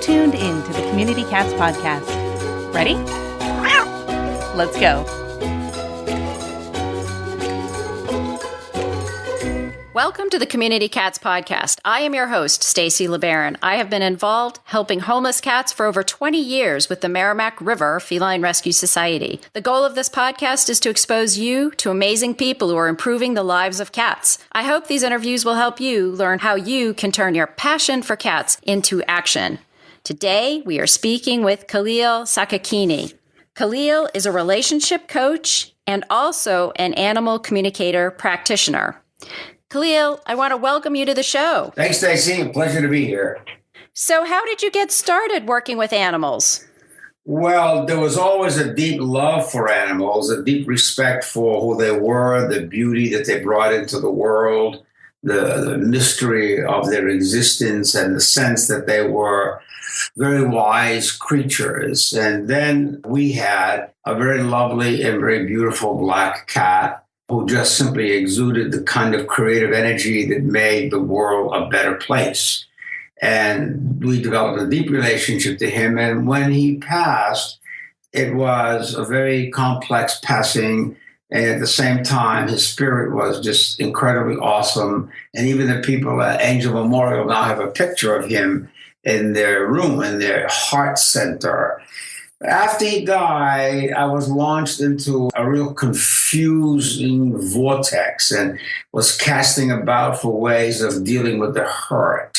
tuned in to the Community Cats podcast. Ready? Let's go. Welcome to the Community Cats podcast. I am your host, Stacy LeBaron. I have been involved helping homeless cats for over 20 years with the Merrimack River Feline Rescue Society. The goal of this podcast is to expose you to amazing people who are improving the lives of cats. I hope these interviews will help you learn how you can turn your passion for cats into action. Today, we are speaking with Kaleel Sakakeeny. Kaleel is a relationship coach and also an animal communicator practitioner. Kaleel, I want to welcome you to the show. Thanks, Stacy. A pleasure to be here. So how did you get started working with animals? Well, there was always a deep love for animals, a deep respect for who they were, the beauty that they brought into the world, the mystery of their existence, and the sense that they were very wise creatures. And then we had a very lovely and very beautiful black cat who just simply exuded the kind of creative energy that made the world a better place. And we developed a deep relationship to him. And when he passed, it was a very complex passing. And at the same time, his spirit was just incredibly awesome. And even the people at Angel Memorial now have a picture of him in their room, in their heart center. After he died, I was launched into a real confusing vortex and was casting about for ways of dealing with the hurt.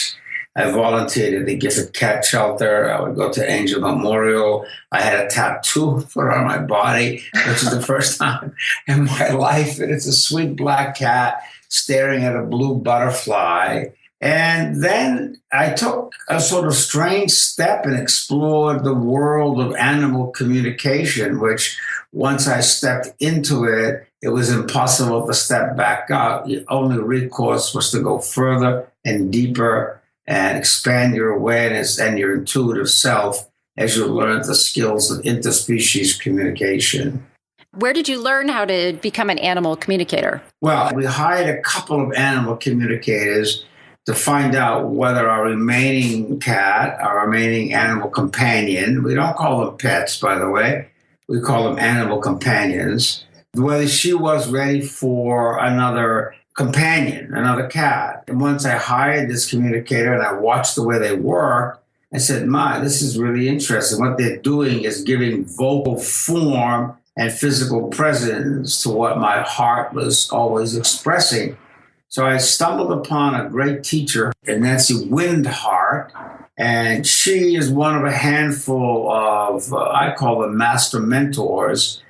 I volunteered at the Gifford Animal Shelter. I would go to Angel Memorial. I had a tattoo put on my body, which is the first time in my life. And it's a sweet black cat staring at a blue butterfly. And then I took a sort of strange step and explored the world of animal communication, which once I stepped into it, it was impossible to step back out. The only recourse was to go further and deeper and expand your awareness and your intuitive self as you learn the skills of interspecies communication. Where did you learn how to become an animal communicator? Well, we hired a couple of animal communicators to find out whether our remaining cat, our remaining animal companion, we don't call them pets, by the way, we call them animal companions, whether she was ready for another companion, another cat. And once I hired this communicator and I watched the way they work, I said, this is really interesting. What they're doing is giving vocal form and physical presence to what my heart was always expressing. So I stumbled upon a great teacher, Nancy Windhart, and she is one of a handful of, I call them master mentors,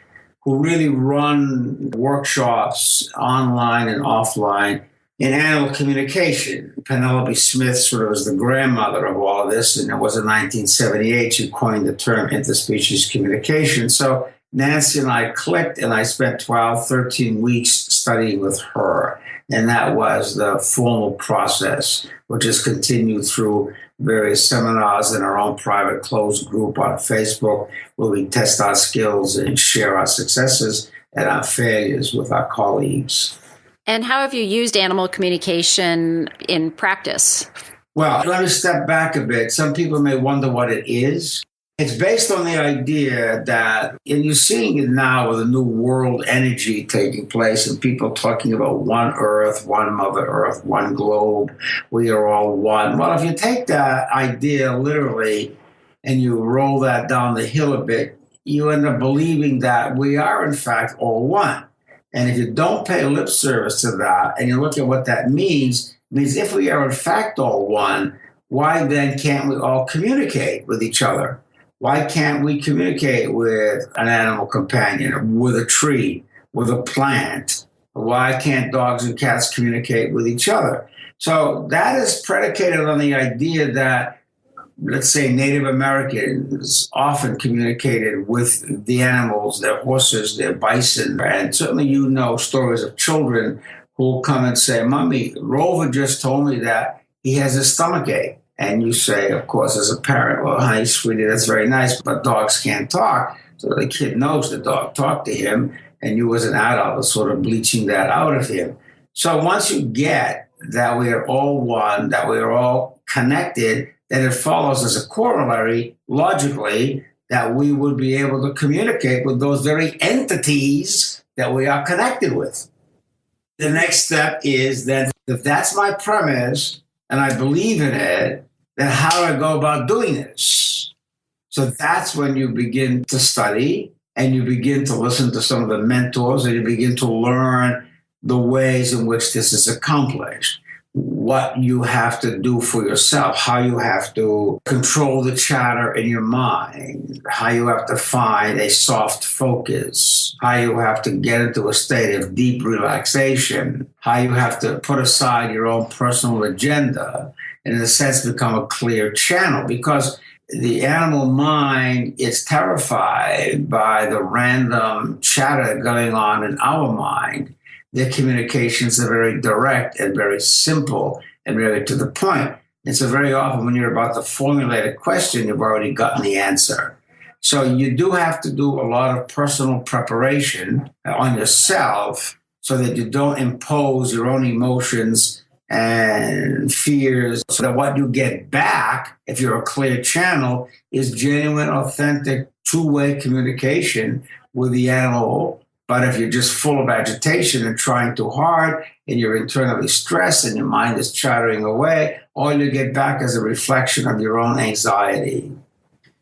who really run workshops online and offline in animal communication. Penelope Smith sort of was the grandmother of all of this, and it was in 1978 she coined the term interspecies communication. So Nancy and I clicked, and I spent 12, 13 weeks studying with her. And that was the formal process, which has continued through various seminars in our own private closed group on Facebook, where we test our skills and share our successes and our failures with our colleagues. And how have you used animal communication in practice? Well, let me step back a bit. Some people may wonder what it is. It's based on the idea that, and you're seeing it now with a new world energy taking place and people talking about one Earth, one Mother Earth, one globe, we are all one. Well, if you take that idea literally and you roll that down the hill a bit, you end up believing that we are in fact all one. And if you don't pay lip service to that and you look at what that means, it means if we are in fact all one, why then can't we all communicate with each other? Why can't we communicate with an animal companion, with a tree, with a plant? Why can't dogs and cats communicate with each other? So that is predicated on the idea that, let's say, Native Americans often communicated with the animals, their horses, their bison. And certainly you know stories of children who will come and say, Mommy, Rover just told me that he has a stomachache. And you say, of course, as a parent, well, honey, sweetie, that's very nice, but dogs can't talk. So the kid knows the dog talked to him, and you as an adult are sort of bleaching that out of him. So once you get that we are all one, that we are all connected, then it follows as a corollary, logically, that we would be able to communicate with those very entities that we are connected with. The next step is that if that's my premise and I believe in it, then how do I go about doing this? So that's when you begin to study and you begin to listen to some of the mentors and you begin to learn the ways in which this is accomplished, what you have to do for yourself, how you have to control the chatter in your mind, how you have to find a soft focus, how you have to get into a state of deep relaxation, how you have to put aside your own personal agenda and in a sense become a clear channel, because the animal mind is terrified by the random chatter going on in our mind. Their communications are very direct and very simple and very to the point. And so very often when you're about to formulate a question, you've already gotten the answer. So you do have to do a lot of personal preparation on yourself so that you don't impose your own emotions and fears, so that what you get back, if you're a clear channel, is genuine, authentic, two-way communication with the animal. But if you're just full of agitation and trying too hard and you're internally stressed and your mind is chattering away, all you get back is a reflection of your own anxiety.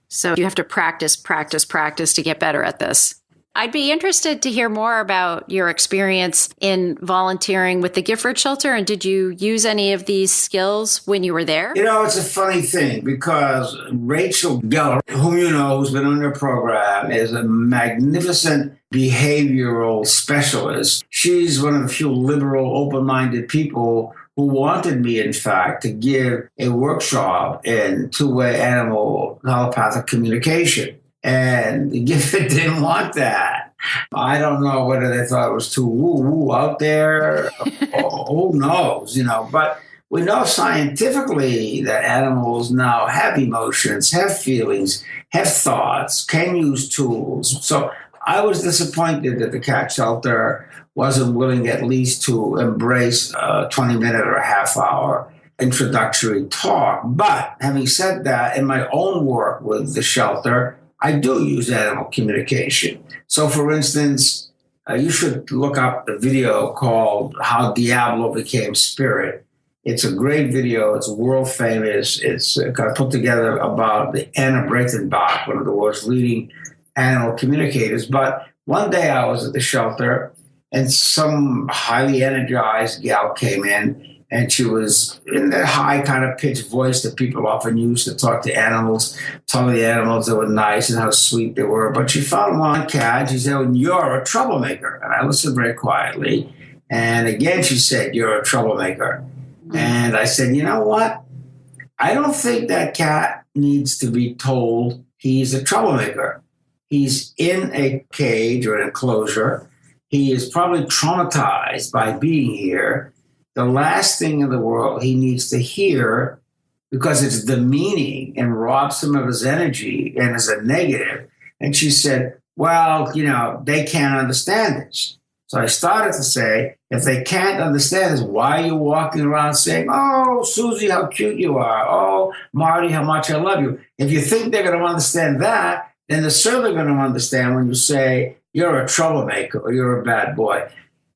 So you have to practice to get better at this. I'd be interested to hear more about your experience in volunteering with the Gifford Shelter. And did you use any of these skills when you were there? You know, it's a funny thing because Rachel Geller, whom you know, who's been on your program, is a magnificent behavioral specialist. She's one of the few liberal, open-minded people who wanted me, in fact, to give a workshop in two-way animal telepathic communication. And Gifford didn't want that. I don't know whether they thought it was too woo-woo out there. Who knows, But we know scientifically that animals now have emotions, have feelings, have thoughts, can use tools. So I was disappointed that the cat shelter wasn't willing at least to embrace a 20-minute or a half-hour introductory talk. But having said that, in my own work with the shelter, I do use animal communication. So, for instance, you should look up a video called How Diablo Became Spirit. It's a great video. It's world famous. It's kind of put together about the Anna Breitenbach, one of the world's leading animal communicators. But one day I was at the shelter and some highly energized gal came in. And she was in that high kind of pitched voice that people often use to talk to animals, telling the animals they were nice and how sweet they were. But she found one cat. She said, well, you're a troublemaker. And I listened very quietly. And again, she said, you're a troublemaker. And I said, you know what? I don't think that cat needs to be told he's a troublemaker. He's in a cage or an enclosure. He is probably traumatized by being here. The last thing in the world he needs to hear, because it's demeaning and robs him of his energy and is a negative. And she said, well, they can't understand this. So I started to say, if they can't understand this, why are you walking around saying, oh, Susie, how cute you are. Oh, Marty, how much I love you. If you think they're going to understand that, then they're certainly going to understand when you say you're a troublemaker or you're a bad boy.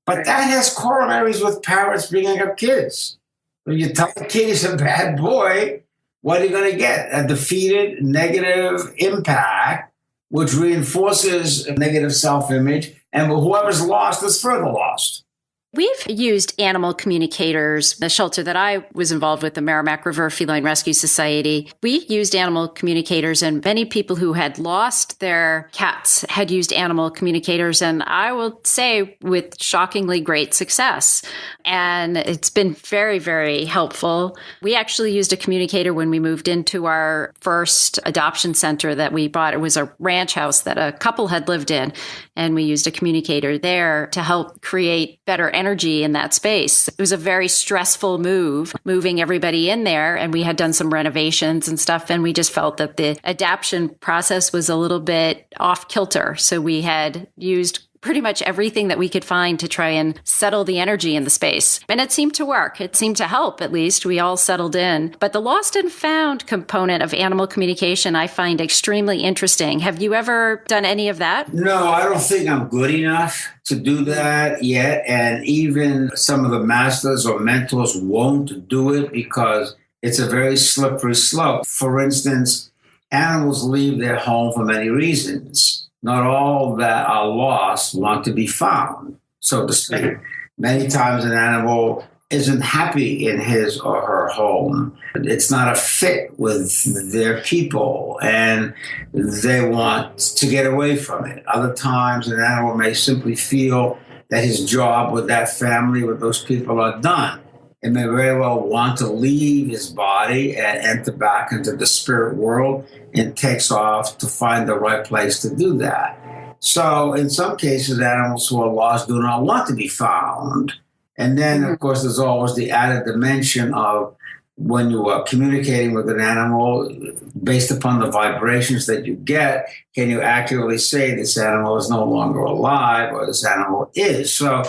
But that has corollaries with parents bringing up kids. When you tell a kid he's a bad boy, what are you going to get? A defeated, negative impact, which reinforces a negative self-image. And whoever's lost is further lost. We've used animal communicators, the shelter that I was involved with, the Merrimack River Feline Rescue Society. We used animal communicators, and many people who had lost their cats had used animal communicators, and I will say with shockingly great success. And it's been very, very helpful. We actually used a communicator when we moved into our first adoption center that we bought. It was a ranch house that a couple had lived in, and we used a communicator there to help create better energy in that space. It was a very stressful move, moving everybody in there, and we had done some renovations and stuff, and we just felt that the adaptation process was a little bit off kilter. So we had used pretty much everything that we could find to try and settle the energy in the space. And it seemed to work. It seemed to help, at least. We all settled in. But the lost and found component of animal communication I find extremely interesting. Have you ever done any of that? No, I don't think I'm good enough to do that yet. And even some of the masters or mentors won't do it because it's a very slippery slope. For instance, animals leave their home for many reasons. Not all that are lost want to be found, so to speak. Many times an animal isn't happy in his or her home. It's not a fit with their people, and they want to get away from it. Other times an animal may simply feel that his job with that family, with those people, are done. It may very well want to leave his body and enter back into the spirit world and takes off to find the right place to do that. So in some cases, animals who are lost do not want to be found. And then, of course, there's always the added dimension of when you are communicating with an animal, based upon the vibrations that you get, can you accurately say this animal is no longer alive or this animal is? So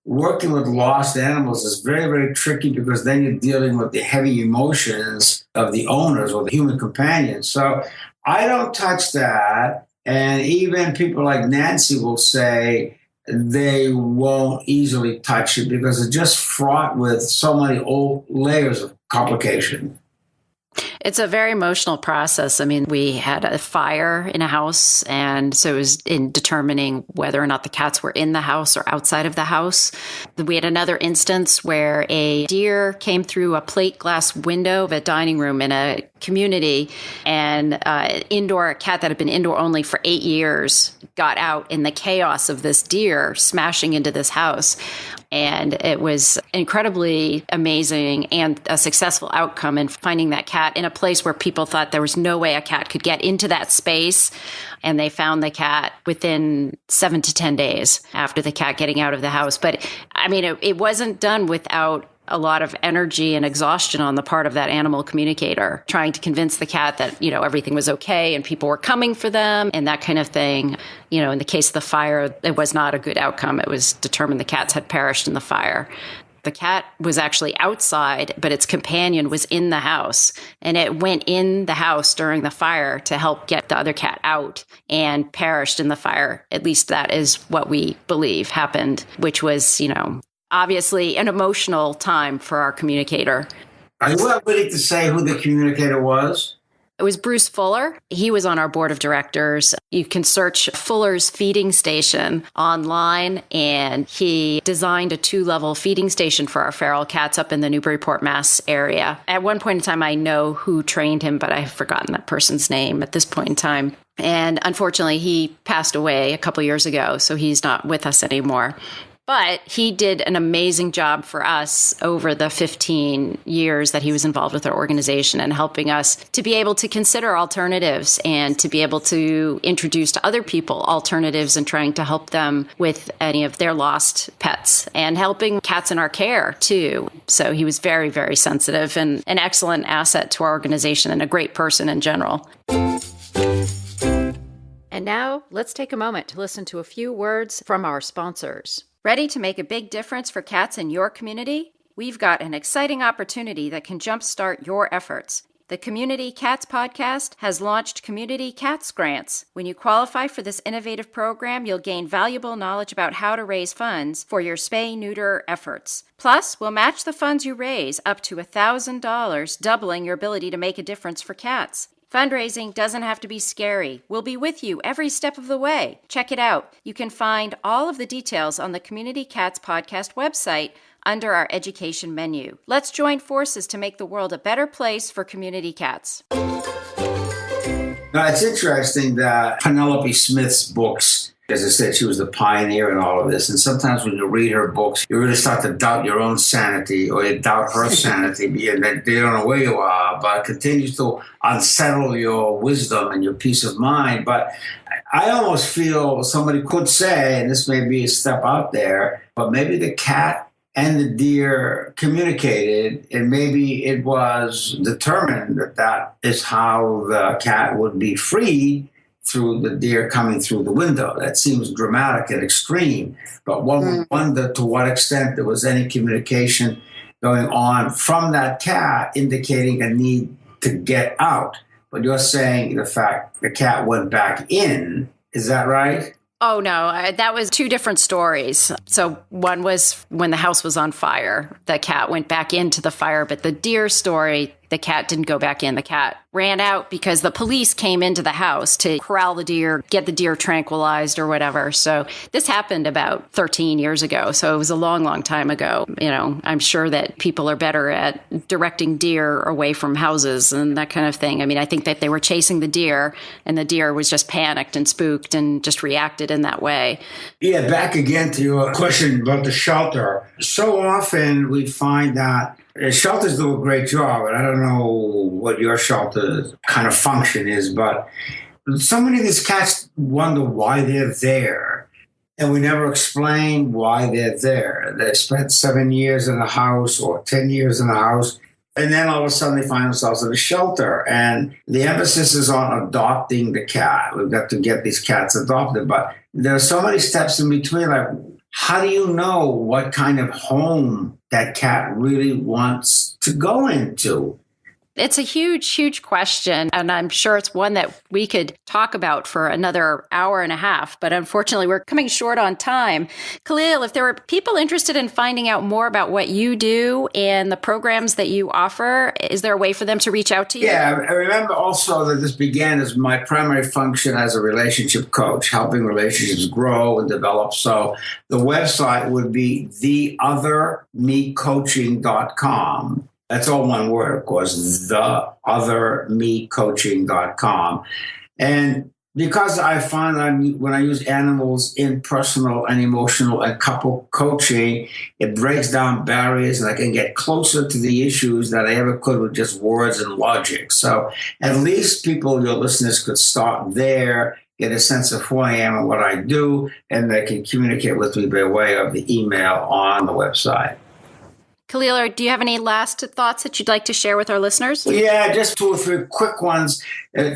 working with lost animals is very, very tricky because then you're dealing with the heavy emotions of the owners or the human companions. So I don't touch that. And even people like Nancy will say they won't easily touch it because it's just fraught with so many old layers of complication. It's a very emotional process. I mean, we had a fire in a house, and so it was in determining whether or not the cats were in the house or outside of the house. We had another instance where a deer came through a plate glass window of a dining room in a community, and a cat that had been indoor only for 8 years got out in the chaos of this deer smashing into this house. And it was incredibly amazing and a successful outcome in finding that cat in a place where people thought there was no way a cat could get into that space. And they found the cat within 7 to 10 days after the cat getting out of the house. But I mean, it wasn't done without a lot of energy and exhaustion on the part of that animal communicator, trying to convince the cat that, everything was okay and people were coming for them and that kind of thing. In the case of the fire, it was not a good outcome. It was determined the cats had perished in the fire. The cat was actually outside, but its companion was in the house, and it went in the house during the fire to help get the other cat out and perished in the fire. At least that is what we believe happened, which was, obviously an emotional time for our communicator. Are you willing to say who the communicator was? It was Bruce Fuller. He was on our board of directors. You can search Fuller's feeding station online, and he designed a 2-level feeding station for our feral cats up in the Newburyport, Mass area. At one point in time, I know who trained him, but I've forgotten that person's name at this point in time. And unfortunately, he passed away a couple years ago, so he's not with us anymore. But he did an amazing job for us over the 15 years that he was involved with our organization and helping us to be able to consider alternatives and to be able to introduce to other people alternatives and trying to help them with any of their lost pets and helping cats in our care too. So he was very, very sensitive and an excellent asset to our organization and a great person in general. And now let's take a moment to listen to a few words from our sponsors. Ready to make a big difference for cats in your community? We've got an exciting opportunity that can jumpstart your efforts. The Community Cats Podcast has launched Community Cats Grants. When you qualify for this innovative program, you'll gain valuable knowledge about how to raise funds for your spay-neuter efforts. Plus, we'll match the funds you raise up to $1,000, doubling your ability to make a difference for cats. Fundraising doesn't have to be scary. We'll be with you every step of the way. Check it out. You can find all of the details on the Community Cats Podcast website under our education menu. Let's join forces to make the world a better place for community cats. Now, it's interesting that Penelope Smith's books, as I said, she was the pioneer in all of this. And sometimes when you read her books, you really start to doubt your own sanity or you doubt her sanity. And they don't know where you are, but it continues to unsettle your wisdom and your peace of mind. But I almost feel somebody could say, and this may be a step out there, but maybe the cat and the deer communicated, and maybe it was determined that that is how the cat would be freed through the deer coming through the window. That seems dramatic and extreme, but one would wonder to what extent there was any communication going on from that cat indicating a need to get out. But you're saying the fact the cat went back in, is that right? Oh, no, that was two different stories. So one was when the house was on fire, the cat went back into the fire, but the deer story, the cat didn't go back in. The cat ran out because the police came into the house to corral the deer, get the deer tranquilized or whatever. So this happened about 13 years ago. So it was a long, long time ago. You know, I'm sure that people are better at directing deer away from houses and that kind of thing. I mean, I think that they were chasing the deer and the deer was just panicked and spooked and just reacted in that way. Yeah, back again to your question about the shelter. So often we find that shelters do a great job, and I don't know what your shelter's kind of function is, but so many of these cats wonder why they're there, and we never explain why they're there. They spent 7 years in a house or 10 years in a house, and then all of a sudden they find themselves in a shelter, and the emphasis is on adopting the cat. We've got to get these cats adopted, but there are so many steps in between, like how do you know what kind of home that cat really wants to go into? It's a huge, huge question, and I'm sure it's one that we could talk about for another hour and a half, but unfortunately, we're coming short on time. Kaleel, if there were people interested in finding out more about what you do and the programs that you offer, is there a way for them to reach out to you? Yeah, I remember also that this began as my primary function as a relationship coach, helping relationships grow and develop. So the website would be theothermecoaching.com. That's all one word, of course, theothermecoaching.com. And because I find when I use animals in personal and emotional and couple coaching, it breaks down barriers and I can get closer to the issues that I ever could with just words and logic. So at least people, your listeners, could start there, get a sense of who I am and what I do, and they can communicate with me by way of the email on the website. Kaleel, do you have any last thoughts that you'd like to share with our listeners? Yeah, just 2 or 3 quick ones.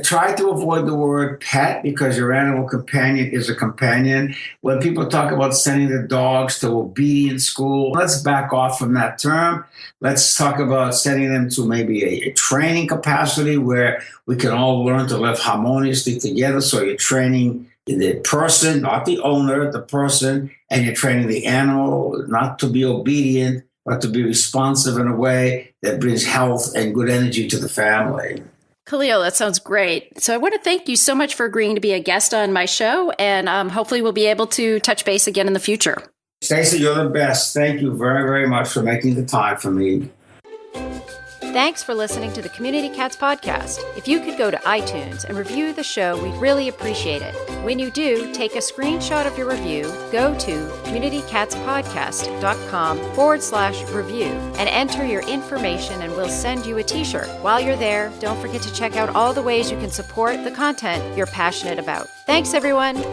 Try to avoid the word pet because your animal companion is a companion. When people talk about sending the dogs to obedience school, let's back off from that term. Let's talk about sending them to maybe a training capacity where we can all learn to live harmoniously together. So you're training the person, not the owner, the person, and you're training the animal not to be obedient, but to be responsive in a way that brings health and good energy to the family. Kaleel, that sounds great. So I want to thank you so much for agreeing to be a guest on my show, and hopefully we'll be able to touch base again in the future. Stacy, you're the best. Thank you very, very much for making the time for me. Thanks for listening to the Community Cats podcast. If you could go to iTunes and review the show, we'd really appreciate it. When you do, take a screenshot of your review, go to communitycatspodcast.com/review and enter your information and we'll send you a t-shirt. While you're there, don't forget to check out all the ways you can support the content you're passionate about. Thanks, everyone.